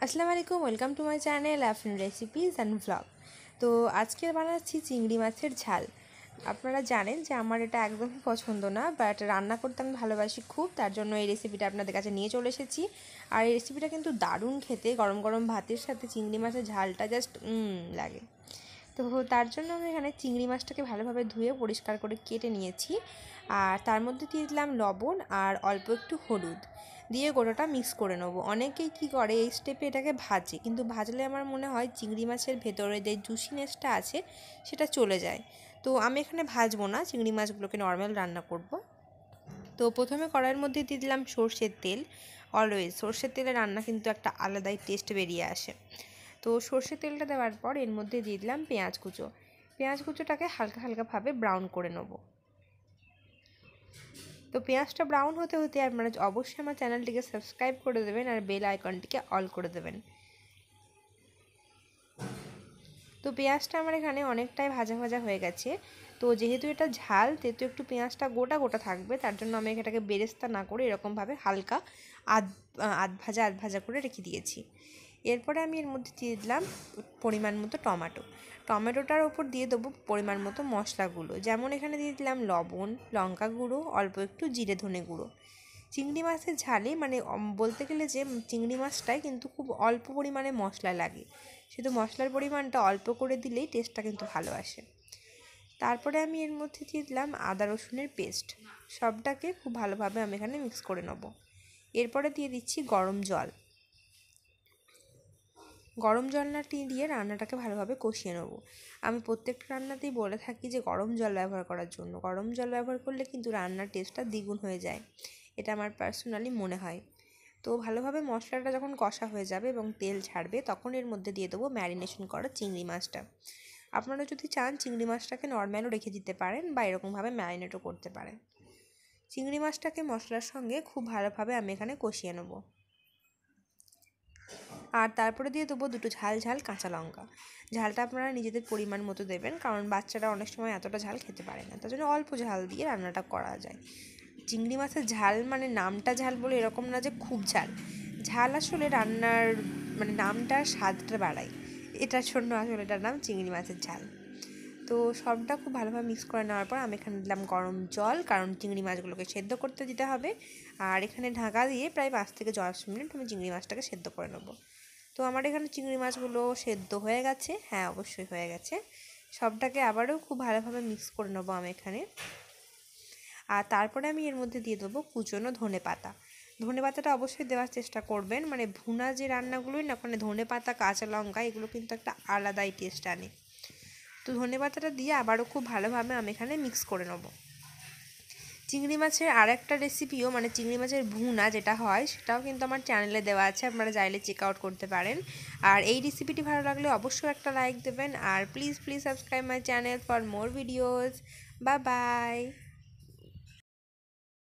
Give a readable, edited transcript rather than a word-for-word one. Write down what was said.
আসসালামু আলাইকুম, welcome to my channel Afrin recipes and vlog. তো আজকে বানাচ্ছি চিংড়ি মাছের ঝাল। আপনারা জানেন যে আমার এটা একদমই পছন্দ না, বাট রান্না করতে আমি ভালোবাসি খুব, তার জন্য এই রেসিপিটা আপনাদের কাছে নিয়ে চলে এসেছি। আর এই রেসিপিটা কিন্তু দারুণ খেতে, গরম গরম ভাতের সাথে চিংড়ি মাছের ঝালটা জাস্ট লাগে। তো তার জন্য আমি এখানে চিংড়ি মাছটাকে ভালোভাবে ধুয়ে পরিষ্কার করে কেটে নিয়েছি। আর তার মধ্যে দিয়ে দিলাম লবণ আর অল্প একটু হলুদ দিয়ে গোটাটা মিক্স করে নেব। অনেকেই কী করে, এই স্টেপে এটাকে ভাজে, কিন্তু ভাজলে আমার মনে হয় চিংড়ি মাছের ভেতরে যে জুসিনেসটা আছে সেটা চলে যায়। তো আমি এখানে ভাজবো না, চিংড়ি মাছগুলোকে নর্মাল রান্না করব। তো প্রথমে কড়াইয়ের মধ্যে দিয়ে দিলাম সর্ষের তেল। অলওয়েজ সর্ষের তেলে রান্না কিন্তু একটা আলাদাই টেস্ট বেরিয়ে আসে। তো সর্ষের তেলটা দেওয়ার পর এর মধ্যে দিয়ে দিলাম পেঁয়াজ কুচো। পেঁয়াজ কুচোটাকে হালকা হালকাভাবে ব্রাউন করে নেব। তো পেঁয়াজটা ব্রাউন হতে হতে আপনারা অবশ্যই আমার চ্যানেলটিকে সাবস্ক্রাইব করে দেবেন আর বেল আইকনটিকে অল করে দেবেন। তো পেঁয়াজটা আমার এখানে অনেকটাই ভাজা ভাজা হয়ে গেছে। তো যেহেতু এটা ঝাল, সেহেতু একটু পেঁয়াজটা গোটা গোটা থাকবে, তার জন্য আমি এটাকে বেরেস্তা না করে এরকমভাবে হালকা আধ আধ ভাজা করে রেখে দিয়েছি। এরপরে আমি এর মধ্যে দিয়ে দিলাম পরিমাণ মতো টমেটোটার ওপর দিয়ে দেবো পরিমাণ মতো মশলাগুলো, যেমন এখানে দিয়ে দিলাম লবণ, লঙ্কা গুঁড়ো, অল্প একটু জিরে ধনে গুঁড়ো। চিংড়ি মাছের ঝালে বলতে গেলে যে চিংড়ি মাছটায় কিন্তু খুব অল্প পরিমাণে মশলা লাগে, শুধু মশলার পরিমাণটা অল্প করে দিলেই টেস্টটা কিন্তু ভালো আসে। তারপরে আমি এর মধ্যে দিয়ে দিলাম আদা রসুনের পেস্ট। সবটাকে খুব ভালোভাবে আমি এখানে মিক্স করে নেব। এরপরে দিয়ে দিচ্ছি গরম জলটি দিয়ে রান্নাটাকে ভালোভাবে কষিয়ে নেব। আমি প্রত্যেকটা রান্নাতেই বলে থাকি যে গরম জল ব্যবহার করার জন্য। গরম জল ব্যবহার করলে কিন্তু রান্নার টেস্টটা দ্বিগুণ হয়ে যায়, এটা আমার পার্সোনালি মনে হয়। তো ভালোভাবে মশলাটা যখন কষা হয়ে যাবে এবং তেল ছাড়বে, তখন এর মধ্যে দিয়ে দেবো ম্যারিনেশন করা চিংড়ি মাছটা। আপনারা যদি চান চিংড়ি মাছটাকে নর্ম্যালও রেখে দিতে পারেন বা এরকমভাবে ম্যারিনেটও করতে পারেন। চিংড়ি মাছটাকে মশলার সঙ্গে খুব ভালোভাবে আমি এখানে কষিয়ে নেব। আর তারপরে দিয়ে দেবো দুটো ঝাল ঝাল কাঁচা লঙ্কা। ঝালটা আপনারা নিজেদের পরিমাণ মতো দেবেন, কারণ বাচ্চারা অনেক সময় এতটা ঝাল খেতে পারে না, তার জন্য অল্প ঝাল দিয়ে রান্নাটা করা যায়। চিংড়ি মাছের ঝাল মানে নামটা ঝাল বলে এরকম না যে খুব ঝাল। ঝাল আসলে রান্নার নামটার স্বাদটা বাড়ায়, এটার জন্য আসলে এটার নাম চিংড়ি মাছের ঝাল। তো সবটা খুব ভালোভাবে মিক্স করে নেওয়ার পর আমি এখানে দিলাম গরম জল, কারণ চিংড়ি মাছগুলোকে সেদ্ধ করতে দিতে হবে। আর এখানে ঢাকা দিয়ে প্রায় 5 থেকে 10 মিনিট আমি চিংড়ি মাছটাকে সেদ্ধ করে নেবো। তো আমার এখানে চিংড়ি মাছগুলো সেদ্ধ হয়ে গেছে, হ্যাঁ অবশ্যই হয়ে গেছে। সবটাকে আবারও খুব ভালোভাবে মিক্স করে নেবো আমি এখানে। আর তারপরে আমি এর মধ্যে দিয়ে দেবো কুচনো ধনে পাতা। ধনে পাতাটা অবশ্যই দেওয়ার চেষ্টা করবেন, ভুনা যে রান্নাগুলোই না, ওখানে ধনে পাতা কাঁচা লঙ্কা এগুলো কিন্তু একটা আলাদাই টেস্ট আনে। তো ধনে পাতাটা দিয়ে আবারও খুব ভালোভাবে আমি এখানে মিক্স করে নেব। চিংড়ি মাছের আর একটা রেসিপিও চিংড়ি মাছের ভুনা যেটা হয়, সেটাও কিন্তু আমার চ্যানেলে দেওয়া আছে, আপনারা চাইলে চেক আউট করতে পারেন। আর এই রেসিপিটি ভালো লাগলে অবশ্যই একটা লাইক দেবেন, আর please subscribe my channel for more videos. Bye by.